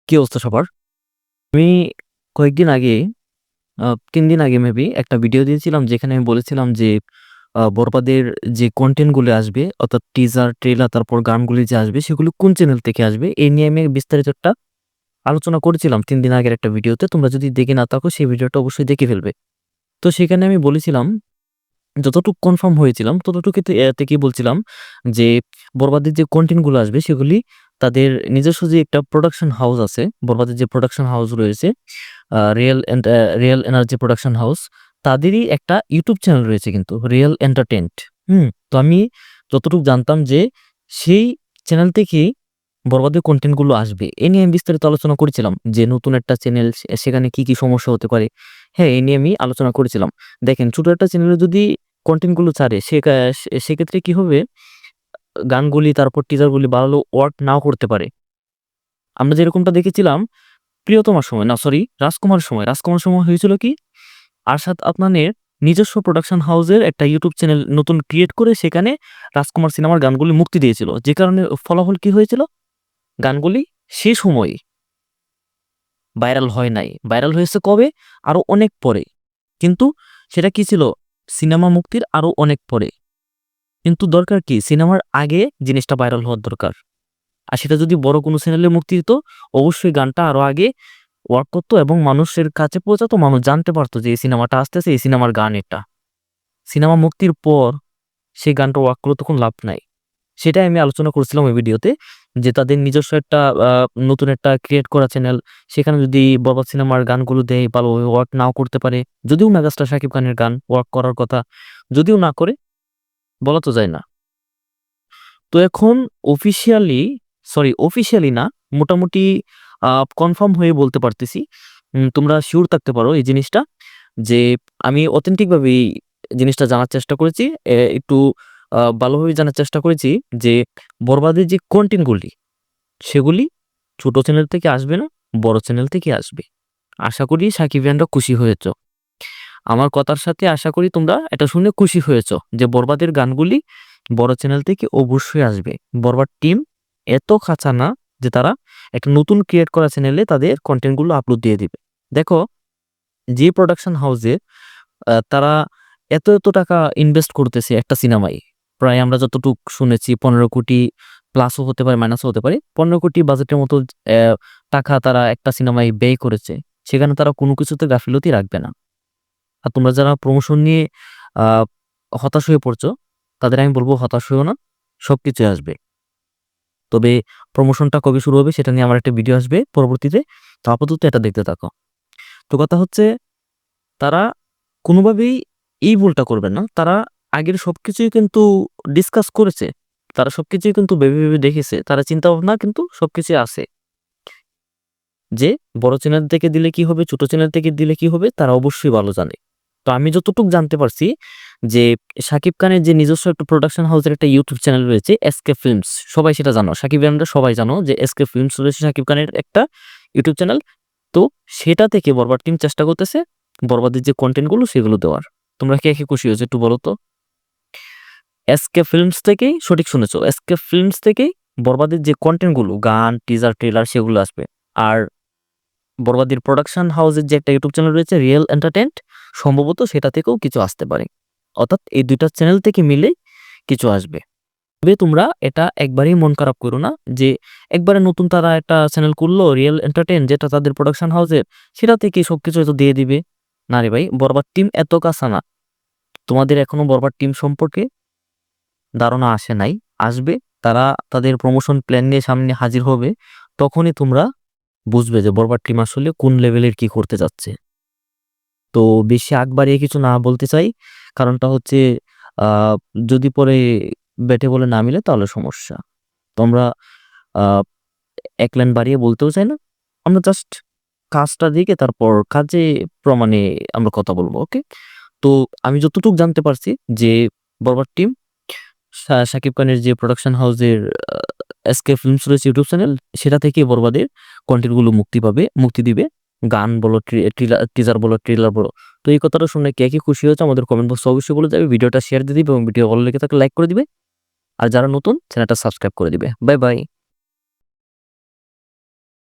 কি অবস্থা সবার? আমি কয়েকদিন আগে ৩ দিন আগে মেবি একটা ভিডিও দিয়েছিলাম যেখানে আমি বলেছিলাম যে বরবাদের যে কনটেন্ট গুলো আসবে অর্থাৎ টিজার, ট্রেলার তারপর গানগুলি যে আসবে সেগুলো কোন চ্যানেল থেকে আসবে এই নিয়ে আমি বিস্তারিত একটা আলোচনা করেছিলাম ৩ দিন আগের একটা ভিডিওতে। তোমরা যদি দেখে না থাকো সেই ভিডিওটা অবশ্যই দেখে ফেলবে। তো সেখানে আমি বলেছিলাম যতটুকু কনফার্ম হয়েছিলাম ততটুকুতে থেকেই বলছিলাম যে বরবাদের যে কনটেন্ট গুলো আসবে সেগুলি তাদের নিজস্ব যে একটা প্রোডাকশন হাউস আছে, বরবাদের যে প্রোডাকশন হাউস রয়েছে রিয়েল এনার্জি প্রোডাকশন হাউস, তাদেরই একটা ইউটিউব চ্যানেল রয়েছে কিন্তু রিয়েল এন্টারটেইনড। তো আমি যতটুকু জানতাম যে সেই চ্যানেল থেকেই বরবাদের কনটেন্ট গুলো আসবে। এ নিয়ে আমি বিস্তারিত আলোচনা করেছিলাম যে নতুন একটা চ্যানেল সেখানে কি সমস্যা হতে পারে। হ্যাঁ, এই নিয়ে আমি আলোচনা করেছিলাম। দেখেন, ছোট একটা চ্যানেলে যদি কনটেন্ট গুলো ছাড়ে সেক্ষেত্রে কি হবে, গানগুলি তারপর টিজার গুলি ভালো ওয়ার্ক নাও করতে পারে। আমরা যেরকমটা দেখেছিলাম প্রিয়তমার সময়, না সরি, রাজকুমার সময় হয়েছিল কি, আরশাদ আদনানের নিজস্ব প্রোডাকশন হাউসের একটা ইউটিউব চ্যানেল নতুন ক্রিয়েট করে সেখানে রাজকুমার সিনেমার গানগুলি মুক্তি দিয়েছিল। যে কারণে ফলাফল কি হয়েছিল, গানগুলি সে সময় ভাইরাল হয় নাই, ভাইরাল হয়েছে কবে, আরো অনেক পরে। কিন্তু সেটা কি ছিল, সিনেমা মুক্তির আরো অনেক পরে। কিন্তু দরকার কি, সিনেমার আগে জিনিসটা ভাইরাল হওয়ার দরকার। আর সেটা যদি বড় কোনো চ্যানেলে মুক্তি দিত, অবশ্যই গানটা আরো আগে ওয়ার্ক করতো এবং মানুষের কাছে পৌঁছাতো, মানুষ জানতে পারতো যে এই সিনেমাটা আসতেছে, এই সিনেমার গান এটা। সিনেমা মুক্তির পর সেই গানটা ওয়ার্ক করলে তখন লাভ নাই। সেটাই আমি আলোচনা করছিলাম ওই ভিডিওতে, যে তাদের নিজস্ব একটা নতুন একটা ক্রিয়েট করা চ্যানেল, সেখানে যদি বরবাদ সিনেমার গানগুলো দেয়, ভালোভাবে ওয়ার্ক নাও করতে পারে। যদিও মেগাস্টার শাকিব খানের গান ওয়ার্ক করার কথা, যদিও না করে, বলা তো যায় না। তো এখন অফিসিয়ালি না, মোটামুটি কনফার্ম হয়ে বলতে পারতেছি, তোমরা শিওর থাকতে পারো এই জিনিসটা, যে আমি অথেন্টিক ভাবে এই জিনিসটা জানার চেষ্টা করেছি, একটু ভালোভাবে জানার চেষ্টা করেছি যে বরবাদের যে কন্টেন্টগুলি সেগুলি ছোট চ্যানেল থেকে আসবে না, বড় চ্যানেল থেকে আসবে। আশা করি সাকিবিয়ানরা খুশি হয়েছ আমার কথার সাথে, আশা করি তোমরা এটা শুনে খুশি হয়েছ যে বরবাদের গানগুলি বড় চ্যানেল থেকে অবশ্যই আসবে। বরবাদ টিম এত খাঁচা না যে তারা একটা নতুন ক্রিয়েট করা চ্যানেলে তাদের কন্টেন্টগুলো আপলোড দিয়ে দিবে। দেখো, যে প্রোডাকশন হাউসে তারা এত টাকা ইনভেস্ট করতেছে একটা সিনেমায়, প্রায় আমরা যতটুক শুনেছি 15 কোটি প্লাসও হতে পারে, মাইনাসও হতে পারে, 15 কোটি বাজেটের মতো টাকা তারা একটা সিনেমায় ব্যয় করেছে। সেখানে তারা কোনো কিছুতে গাফিলতি রাখবে না। আর তোমরা যারা প্রমোশন নিয়ে আহ হতাশ হয়ে পড়ছো, তাদের আমি বলবো হতাশ হয়েও না, সবকিছু আসবে। তবে প্রমোশনটা কবে শুরু হবে সেটা নিয়ে আমার একটা ভিডিও আসবে পরবর্তীতে। তো আপাতত এটা দেখতে থাকো। তো কথা হচ্ছে, তারা কোনোভাবেই এই ভুলটা করবে না। তারা আগের সবকিছুই কিন্তু ডিসকাস করেছে, তারা সবকিছুই কিন্তু ভেবে দেখেছে, তারা চিন্তা ভাবনা কিন্তু সবকিছুই আছে, যে বড় চ্যানেল থেকে দিলে কি হবে, ছোট চ্যানেল থেকে দিলে কি হবে, তারা অবশ্যই ভালো জানে। তো আমি যতটুকু জানতে পারছি যে শাকিব খানের যে নিজস্ব একটা প্রোডাকশন হাউসের একটা ইউটিউব চ্যানেল রয়েছে এসকে ফিল্মস, সবাই সেটা জানো, সাকিবিয়ানরা সবাই জানো যে এসকে ফিল্মস রয়েছে শাকিব খানের একটা ইউটিউব চ্যানেল। তো সেটা থেকে বরবাদ টিম চেষ্টা করতেছে বরবাদের যে কন্টেন্ট গুলো সেগুলো দেওয়ার। তোমরা কে খুশি হয়েছে একটু বলো তো? এসকে ফিল্মস থেকেই, সঠিক শুনেছো, এসকে ফিল্মস থেকেই বরবাদের যে কন্টেন্ট গুলো, গান, টিজার, ট্রেলার সেগুলো আসবে। আর বরবাদের প্রোডাকশন হাউসের যে একটা ইউটিউব চ্যানেল রয়েছে রিয়েল এন্টারটেইনড, সম্ভবত সেটা থেকেও কিছু আসতে পারে। অর্থাৎ এই দুইটা চ্যানেল থেকে মিলে কিছু আসবে। তবে তোমরা এটা একবারেই মন খারাপ করো না যে একবারে নতুন তারা একটা চ্যানেল করলো রিয়েল এন্টারটেইন, যেটা তাদের প্রোডাকশন হাউসের, সেটা থেকে সবকিছু হয়তো দিয়ে দিবে। না রে ভাই, বরবাদ টিম এত কাঁচা না। তোমাদের এখনো বরবাদ টিম সম্পর্কে ধারণা আসে নাই, আসবে। তারা তাদের প্রমোশন প্ল্যান নিয়ে সামনে হাজির হবে, তখনই তোমরা বুঝবে যে বরবাদ টিম আসলে কোন লেভেলের কি করতে যাচ্ছে। তো বেশি আগ বাড়িয়ে কিছু না বলতে চাই, কারণটা হচ্ছে আহ যদি পরে বেটে বলে না মিলে তাহলে সমস্যা। তো আমরা আহ এক লাইন বাড়িয়ে বলতেও চাই না, আমরা জাস্ট কাজটা দিকে তারপর কাজে প্রমাণে আমরা কথা বলবো, ওকে? তো আমি যতটুকু জানতে পারছি যে বরবাদ টিম শাকিব খানের যে প্রোডাকশন হাউসের এসকে ফিল্মস রয়েছে ইউটিউব চ্যানেল, সেটা থেকে বরবাদের কন্টেন্ট গুলো মুক্তি দিবে। গান বলো, টিজার বলো, ট্রেলার বলো। তো এই কথাটা শুনে কে খুশি হয়েছে আমাদের কমেন্ট বক্সে অবশ্যই বলে যাবে। ভিডিওটা শেয়ার দিয়ে দিবে এবং ভিডিও ভালো লেগে থাকলে লাইক করে দিবে। আর যারা নতুন চ্যানেলটা সাবস্ক্রাইব করে দিবে। Bye bye.